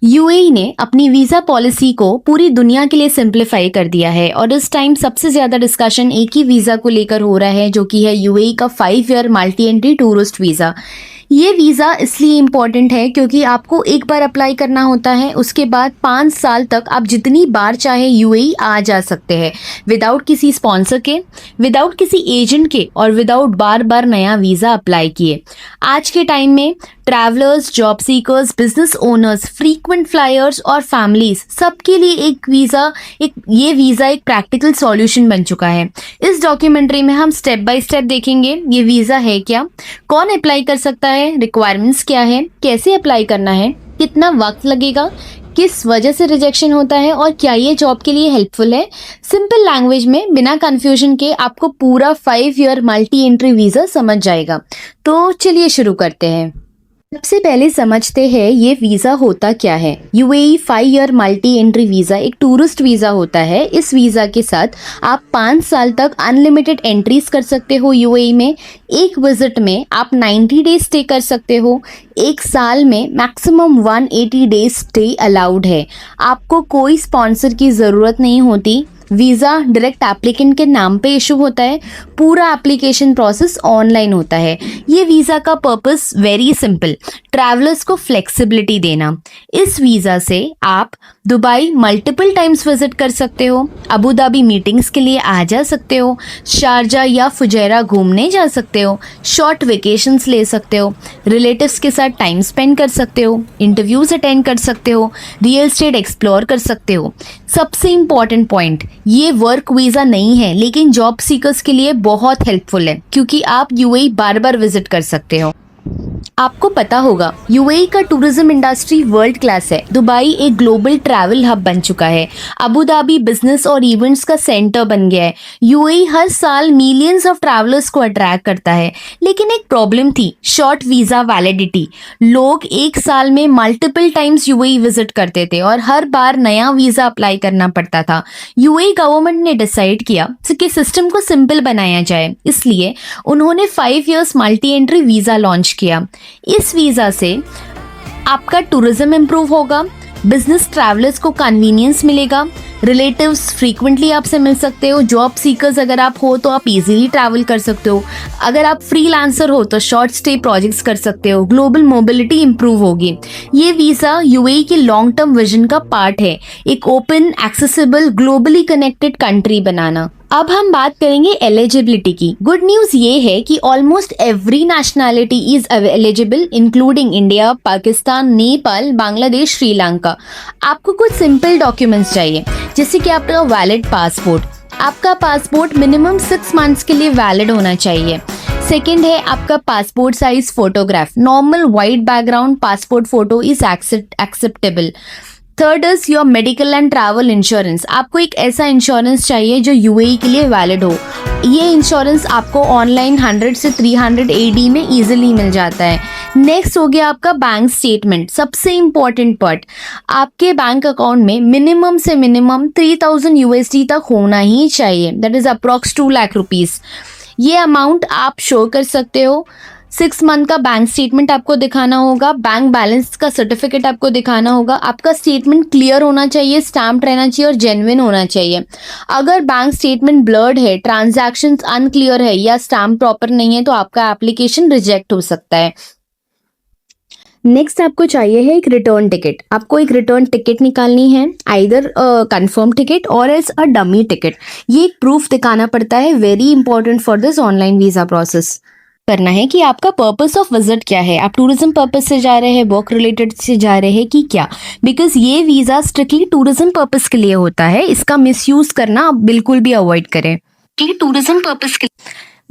UAE ने अपनी visa policy को पूरी दुनिया के लिए सिंप्लीफाई कर दिया है और इस टाइम सबसे ज़्यादा डिस्कशन एक ही वीज़ा को लेकर हो रहा है, जो कि है यूएई का 5 year multi entry tourist visa. ये वीज़ा इसलिए इम्पॉर्टेंट है क्योंकि आपको एक बार अप्लाई करना होता है, उसके बाद 5 साल तक आप जितनी बार चाहे यूएई आ जा सकते हैं, विदाउट किसी स्पॉन्सर के, विदाउट किसी एजेंट के और विदाउट बार बार नया वीज़ा अप्लाई किए। आज के टाइम में travellers, job seekers, business owners, frequent flyers और फैमिलीज सबके लिए ये वीज़ा एक प्रैक्टिकल सॉल्यूशन बन चुका है। इस डॉक्यूमेंट्री में हम स्टेप बाय स्टेप देखेंगे ये वीज़ा है क्या, कौन अप्लाई कर सकता है, रिक्वायरमेंट्स क्या है, कैसे अप्लाई करना है, कितना वक्त लगेगा, किस वजह से रिजेक्शन होता है और क्या ये जॉब के लिए हेल्पफुल है। सिंपल लैंग्वेज में बिना कंफ्यूजन के आपको पूरा 5 ईयर मल्टी एंट्री वीज़ा समझ जाएगा। तो चलिए शुरू करते हैं। सबसे पहले समझते हैं ये वीज़ा होता क्या है। UAE 5 year multi entry visa एक टूरिस्ट वीज़ा होता है। इस वीज़ा के साथ आप 5 साल तक अनलिमिटेड एंट्रीज कर सकते हो यूएई में। एक विजिट में आप 90 डेज स्टे कर सकते हो। एक साल में मैक्सिमम 180 डेज स्टे अलाउड है। आपको कोई स्पॉन्सर की ज़रूरत नहीं होती। वीज़ा डायरेक्ट एप्लीकेंट के नाम पे इशू होता है। पूरा एप्लीकेशन प्रोसेस ऑनलाइन होता है। ये वीज़ा का पर्पस वेरी सिंपल, ट्रैवलर्स को फ्लेक्सिबिलिटी देना। इस वीज़ा से आप दुबई मल्टीपल टाइम्स विजिट कर सकते हो, अबू धाबी मीटिंग्स के लिए आ जा सकते हो, शारजा या फुजैरा घूमने जा सकते हो, शॉर्ट वेकेशंस ले सकते हो, रिलेटिव्स के साथ टाइम स्पेंड कर सकते हो, इंटरव्यूज अटेंड कर सकते हो, रियल एस्टेट एक्सप्लोर कर सकते हो। सबसे इम्पॉर्टेंट पॉइंट, ये वर्क वीज़ा नहीं है, लेकिन जॉब सीकर्स के लिए बहुत हेल्पफुल है क्योंकि आप यूएई बार बार विजिट कर सकते हो। आपको पता होगा यूएई का टूरिज्म इंडस्ट्री वर्ल्ड क्लास है। दुबई एक ग्लोबल ट्रैवल हब बन चुका है। अबू धाबी बिजनेस और इवेंट्स का सेंटर बन गया है। यूएई हर साल मिलियंस ऑफ ट्रैवलर्स को अट्रैक्ट करता है। लेकिन एक प्रॉब्लम थी, शॉर्ट वीज़ा वैलिडिटी। लोग एक साल में मल्टीपल टाइम्स यूएई विजिट करते थे और हर बार नया वीज़ा अप्लाई करना पड़ता था। यूएई गवर्नमेंट ने डिसाइड किया कि सिस्टम को सिंपल बनाया जाए, इसलिए उन्होंने 5 years multi entry visa launch किया। इस वीज़ा से आपका टूरिज्म इंप्रूव होगा, बिजनेस ट्रैवलर्स को कन्वीनियंस मिलेगा, रिलेटिव्स फ्रीक्वेंटली आपसे मिल सकते हो, जॉब सीकर्स अगर आप हो तो आप इजीली ट्रैवल कर सकते हो, अगर आप फ्रीलांसर हो तो शॉर्ट स्टे प्रोजेक्ट्स कर सकते हो, ग्लोबल मोबिलिटी इंप्रूव होगी। ये वीज़ा यूएई के लॉन्ग टर्म विजन का पार्ट है, एक open, accessible, globally connected country बनाना। अब हम बात करेंगे एलिजिबिलिटी की। गुड न्यूज़ ये है कि almost every nationality is eligible, including India, Pakistan, Nepal, Bangladesh, Sri Lanka. आपको कुछ सिंपल डॉक्यूमेंट्स चाहिए, जैसे कि आपका वैलिड पासपोर्ट। आपका पासपोर्ट मिनिमम 6 मंथ्स के लिए वैलिड होना चाहिए। सेकेंड है आपका passport size photograph. Normal white background passport photo is acceptable. Third is your medical and travel insurance. आपको एक ऐसा इंश्योरेंस चाहिए जो यूएई के लिए वैलिड हो। ये इंश्योरेंस आपको ऑनलाइन 100 से 300 एडी में इजीली मिल जाता है। नेक्स्ट हो गया आपका बैंक स्टेटमेंट। सबसे इम्पॉर्टेंट पार्ट, आपके बैंक अकाउंट में मिनिमम से मिनिमम 3000 यूएसडी तक होना ही चाहिए, that is approx 2 lakh rupees. ये अमाउंट आप शो कर सकते हो। 6 मंथ का बैंक स्टेटमेंट आपको दिखाना होगा, बैंक बैलेंस का सर्टिफिकेट आपको दिखाना होगा। आपका स्टेटमेंट क्लियर होना चाहिए, स्टैम्प रहना चाहिए और जेन्युइन होना चाहिए। अगर बैंक स्टेटमेंट ब्लर्ड है, ट्रांजैक्शंस अनक्लियर है या स्टैम्प प्रॉपर नहीं है तो आपका एप्लीकेशन रिजेक्ट हो सकता है। नेक्स्ट आपको चाहिए है एक रिटर्न टिकट। आपको एक रिटर्न टिकट निकालनी है, आइदर कंफर्म टिकट और एल्स अ डमी टिकट। ये एक प्रूफ दिखाना पड़ता है, very important for this online visa process. करना है कि आपका पर्पस ऑफ विजिट क्या है, आप टूरिज्म पर्पस से जा रहे हैं, वर्क रिलेटेड से जा रहे हैं कि क्या, बिकॉज ये वीज़ा स्ट्रिक्टली टूरिज्म पर्पस के लिए होता है। इसका मिसयूज करना आप बिल्कुल भी अवॉइड करें। टूरिज्म पर्पस के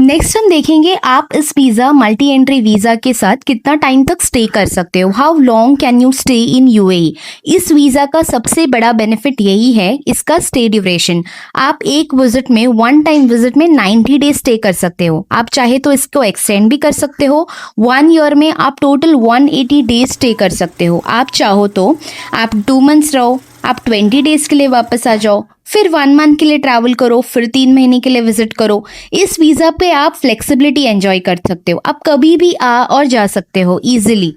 नेक्स्ट हम देखेंगे आप इस वीज़ा मल्टी एंट्री वीज़ा के साथ कितना टाइम तक स्टे कर सकते हो। How long can you stay in UAE. इस वीज़ा का सबसे बड़ा बेनिफिट यही है इसका स्टे ड्यूरेशन। आप एक विजिट में, वन टाइम विजिट में 90 डेज स्टे कर सकते हो। आप चाहे तो इसको एक्सटेंड भी कर सकते हो। 1 ईयर में आप टोटल 180 डेज स्टे कर सकते हो। आप चाहो तो आप 2 मंथ्स रहो, आप 20 डेज के लिए वापस आ जाओ, फिर 1 मंथ के लिए ट्रैवल करो, फिर 3 महीने के लिए विजिट करो। इस वीज़ा पे आप फ्लेक्सिबिलिटी एंजॉय कर सकते हो। आप कभी भी आ और जा सकते हो इजीली।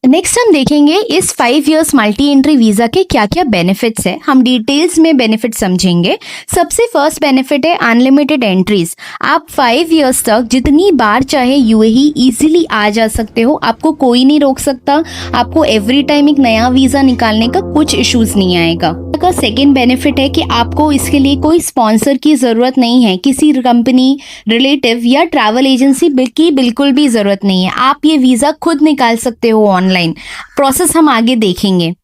नेक्स्ट हम देखेंगे इस 5 इयर्स मल्टी एंट्री वीजा के क्या क्या बेनिफिट्स है। हम डिटेल्स में बेनिफिट समझेंगे। सबसे फर्स्ट बेनिफिट है अनलिमिटेड एंट्रीज। आप 5 इयर्स तक जितनी बार चाहे यूएई इजीली आ जा सकते हो, आपको कोई नहीं रोक सकता। आपको एवरी टाइम एक नया वीजा निकालने का कुछ इश्यूज नहीं आएगा। का सेकेंड बेनिफिट है कि आपको इसके लिए कोई स्पॉन्सर की जरूरत नहीं है, किसी कंपनी, रिलेटिव या ट्रैवल एजेंसी की बिल्कुल भी जरूरत नहीं है। आप ये वीजा खुद निकाल सकते हो ऑनलाइन। प्रोसेस हम आगे देखेंगे।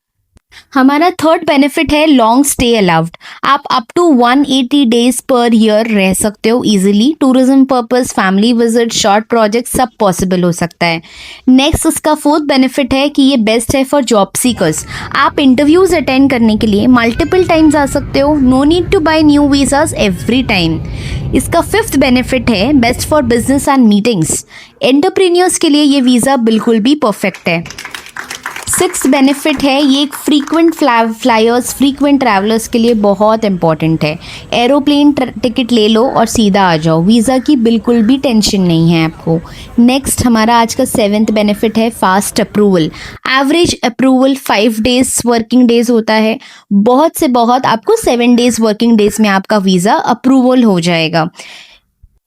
हमारा थर्ड बेनिफिट है लॉन्ग स्टे अलाउड। आप up to 180 days per year रह सकते हो easily. Tourism purpose, family visit, short project सब पॉसिबल हो सकता है। नेक्स्ट इसका फोर्थ बेनिफिट है कि ये बेस्ट है फॉर जॉब सीकर्स। आप इंटरव्यूज अटेंड करने के लिए मल्टीपल टाइम्स आ सकते हो। No need to buy new visas every time. इसका फिफ्थ बेनिफिट है best for business and meetings. Entrepreneurs के लिए ये वीज़ा बिल्कुल भी परफेक्ट है। सिक्स बेनिफिट है ये एक फ्रीक्वेंट फ्लायर्स, फ्रीक्वेंट ट्रैवलर्स के लिए बहुत इंपॉर्टेंट है। एरोप्लेन टिकट ले लो और सीधा आ जाओ, वीज़ा की बिल्कुल भी टेंशन नहीं है आपको। नेक्स्ट हमारा आज का सेवेंथ बेनिफिट है fast approval. Average approval 5 days working days होता है। बहुत से बहुत आपको 7 डेज वर्किंग डेज में आपका वीज़ा अप्रूवल हो जाएगा।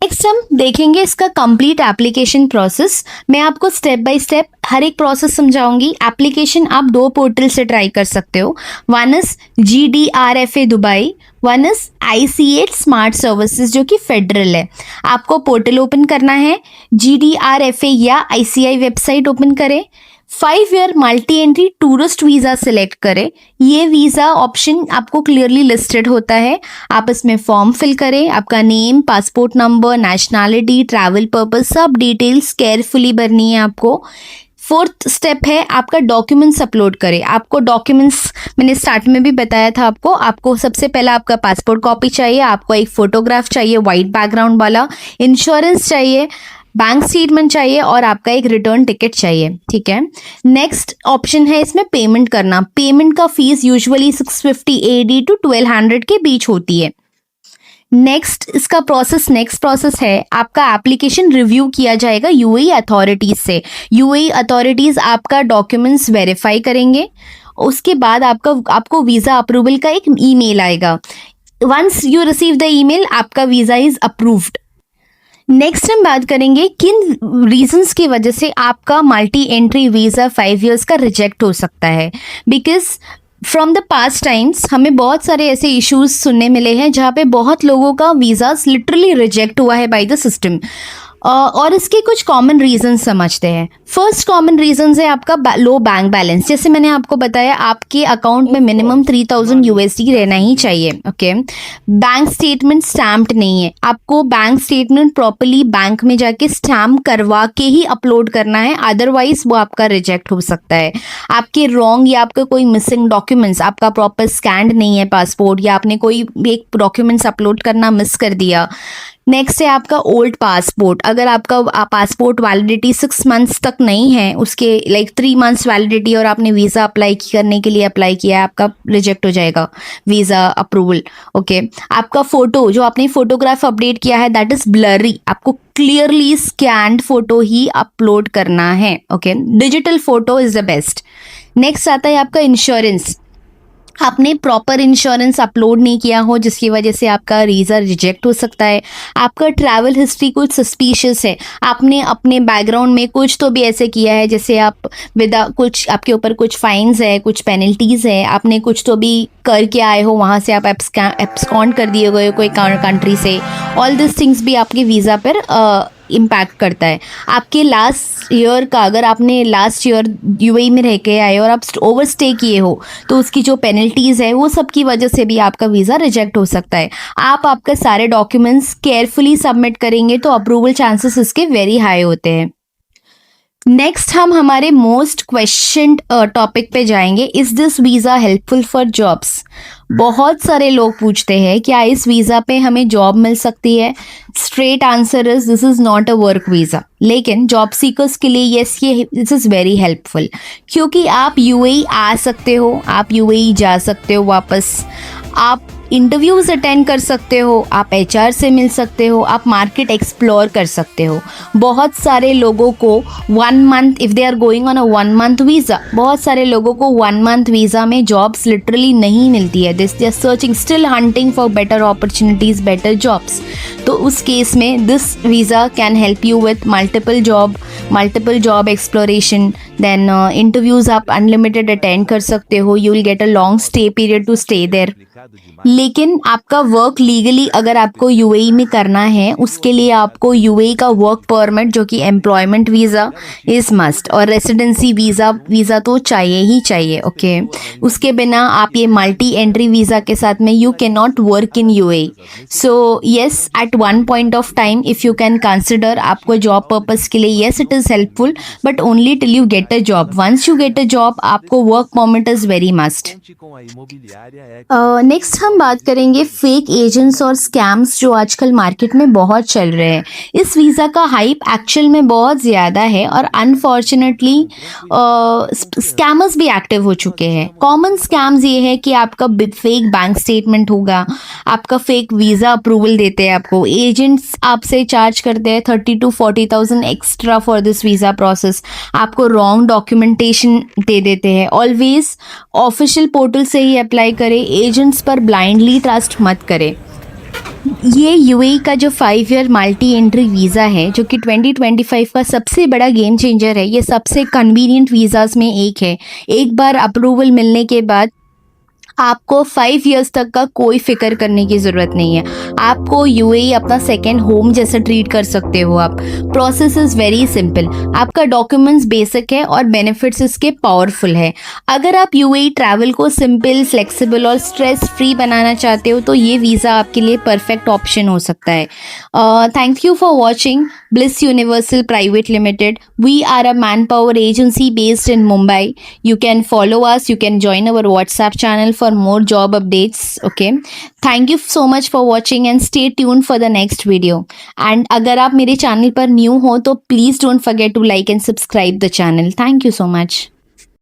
नेक्स्ट हम देखेंगे इसका कंप्लीट एप्लीकेशन प्रोसेस। मैं आपको स्टेप बाय स्टेप हर एक प्रोसेस समझाऊंगी। एप्लीकेशन आप 2 पोर्टल से ट्राई कर सकते हो। One is GDRFA Dubai, one is ICH smart services जो कि फेडरल है। आपको पोर्टल ओपन करना है, GDRFA या ICI वेबसाइट ओपन करें। 5 year multi entry tourist visa select करें। ये वीज़ा ऑप्शन आपको क्लियरली लिस्टेड होता है। आप इसमें फॉर्म फिल करें। आपका name, passport number, nationality, travel purpose सब डिटेल्स केयरफुली भरनी है आपको। फोर्थ स्टेप है आपका डॉक्यूमेंट्स अपलोड करें। आपको डॉक्यूमेंट्स मैंने स्टार्ट में भी बताया था आपको सबसे पहला आपका पासपोर्ट कॉपी चाहिए, आपको एक फोटोग्राफ चाहिए वाइट बैकग्राउंड वाला, इंश्योरेंस चाहिए, बैंक स्टेटमेंट चाहिए और आपका एक रिटर्न टिकट चाहिए। ठीक है। नेक्स्ट ऑप्शन है इसमें पेमेंट करना। पेमेंट का फीस यूजुअली 650 AD to 1200 के बीच होती है। नेक्स्ट प्रोसेस है आपका एप्लीकेशन रिव्यू किया जाएगा यूएई अथॉरिटीज से। यूएई अथॉरिटीज आपका डॉक्यूमेंट्स वेरीफाई करेंगे। उसके बाद आपको वीज़ा अप्रूवल का एक ईमेल आएगा। Once you receive the email आपका वीज़ा इज अप्रूव्ड। नेक्स्ट हम बात करेंगे किन रीजंस की वजह से आपका मल्टी एंट्री वीज़ा 5 इयर्स का रिजेक्ट हो सकता है। Because from the past times हमें बहुत सारे ऐसे इश्यूज सुनने मिले हैं जहाँ पे बहुत लोगों का वीज़ाज लिटरली रिजेक्ट हुआ है बाय द सिस्टम। और इसके कुछ कॉमन रीजंस समझते हैं। फर्स्ट कॉमन रीजंस है आपका लो बैंक बैलेंस। जैसे मैंने आपको बताया आपके अकाउंट में मिनिमम 3000 USD रहना ही चाहिए। ओके। बैंक स्टेटमेंट स्टैम्प्ड नहीं है। आपको बैंक स्टेटमेंट प्रॉपर्ली बैंक में जाके स्टैम्प करवा के ही अपलोड करना है, अदरवाइज वो आपका रिजेक्ट हो सकता है। आपके रॉन्ग या आपका कोई मिसिंग डॉक्यूमेंट्स, आपका प्रॉपर स्कैंड नहीं है पासपोर्ट, या आपने कोई एक डॉक्यूमेंट्स अपलोड करना मिस कर दिया। नेक्स्ट है आपका ओल्ड पासपोर्ट। अगर आपका पासपोर्ट वैलिडिटी 6 मंथ्स तक नहीं है, उसके लाइक 3 मंथ्स वैलिडिटी, और आपने वीज़ा अप्लाई करने के लिए अप्लाई किया है, आपका रिजेक्ट हो जाएगा वीज़ा अप्रूवल। ओके। आपका फोटो जो आपने फोटोग्राफ अपडेट किया है दैट इज ब्लरी। आपको क्लियरली स्कैन्ड फोटो ही अपलोड करना है। Okay. Digital photo is the best. Next आता है आपका इंश्योरेंस। आपने प्रॉपर इंश्योरेंस अपलोड नहीं किया हो जिसकी वजह से आपका वीज़ा रिजेक्ट हो सकता है। आपका ट्रैवल हिस्ट्री कुछ सस्पिशियस है। आपने अपने बैकग्राउंड में कुछ तो भी ऐसे किया है जैसे आप कुछ आपके ऊपर कुछ फाइन्स है, कुछ पेनल्टीज़ है, आपने कुछ तो भी करके आए हो, वहाँ से आप एब्सकॉन्ड कर दिए गए हो कोई कंट्री से। ऑल दिस थिंग्स भी आपके वीज़ा पर इम्पैक्ट करता है। आपके लास्ट ईयर का, अगर आपने लास्ट ईयर यूएई में रह के आए और आप ओवर स्टे किए हो तो उसकी जो पेनल्टीज़ है वो सब की वजह से भी आपका वीज़ा रिजेक्ट हो सकता है। आप आपके सारे डॉक्यूमेंट्स केयरफुली सबमिट करेंगे तो अप्रूवल चांसेस इसके वेरी हाई होते हैं। नेक्स्ट हम हमारे मोस्ट क्वेश्चन टॉपिक पे जाएंगे। Is this visa helpful for jobs. बहुत सारे लोग पूछते हैं क्या इस वीज़ा पे हमें जॉब मिल सकती है। Straight answer is this is not a work visa, लेकिन जॉब सीकर्स के लिए यस ये दिस इज़ वेरी हेल्पफुल, क्योंकि आप यूएई आ सकते हो, आप यूएई जा सकते हो वापस। आप इंटरव्यूज़ अटेंड कर सकते हो, आप एचआर से मिल सकते हो, आप मार्केट एक्सप्लोर कर सकते हो। बहुत सारे लोगों को 1 month, if they are going on a 1 month visa, बहुत सारे लोगों को 1 मंथ वीज़ा में जॉब्स लिटरली नहीं मिलती है। They are searching, still hunting for better opportunities, better jobs. तो उस केस में this visa can help you with multiple job exploration. Then interviews आप अनलिमिटेड अटेंड कर सकते हो, you will get a long stay period to stay there. लेकिन आपका work legally अगर आपको यूएई में करना है, उसके लिए आपको यूएई का वर्क परमिट जो कि एम्प्लॉयमेंट वीज़ा इज़ मस्ट, और रेसिडेंसी वीज़ा तो चाहिए ही चाहिए। ओके, उसके बिना आप ये मल्टी एंट्री वीज़ा के साथ में you can not work in UAE. So yes, at one point of time if you can consider, आपको जॉब पर्पस के लिए yes it is helpful, but only till you get a job. Once you get a job, आपको work permit is very must. Next हम बात करेंगे fake agents और scams जो आजकल मार्केट में बहुत चल रहे हैं। इस वीज़ा का हाइप एक्चुअल में बहुत ज़्यादा है और अनफॉर्चुनेटली स्कैमर्स भी एक्टिव हो चुके हैं। कॉमन स्कैम्स ये है कि आपका फेक बैंक स्टेटमेंट होगा, आपका फेक वीज़ा अप्रूवल देते हैं आपको, एजेंट्स आपसे चार्ज करते हैं 30 to 40,000 extra for this visa process, आपको रॉन्ग डॉक्यूमेंटेशन दे देते हैं। ऑलवेज ऑफिशियल पोर्टल से ही अप्लाई करें, एजेंट्स पर ब्लाइंडली ट्रस्ट मत करें। ये यूएई का जो 5 ईयर मल्टी एंट्री वीज़ा है, जो कि 2025 का सबसे बड़ा गेम चेंजर है, ये सबसे कन्वीनियंट वीज़ाज़ में एक है। एक बार अप्रूवल मिलने के बाद आपको 5 इयर्स तक का कोई फिक्र करने की ज़रूरत नहीं है। आपको यूएई अपना सेकेंड होम जैसा ट्रीट कर सकते हो आप। प्रोसेस इज़ वेरी सिंपल, आपका डॉक्यूमेंट्स बेसिक है और बेनिफिट्स इसके पावरफुल है। अगर आप यूएई ट्रैवल को सिंपल, फ्लेक्सिबल और स्ट्रेस फ्री बनाना चाहते हो तो ये वीज़ा आपके लिए परफेक्ट ऑप्शन हो सकता है। Thank you for watching Bliss Universal Private Limited. We are a manpower agency based in Mumbai. You can follow us. You can join our WhatsApp channel for more job updates. Okay. Thank you so much for watching and stay tuned for the next video. And अगर आप मेरे channel पर new हो तो please don't forget to like and subscribe the channel. Thank you so much.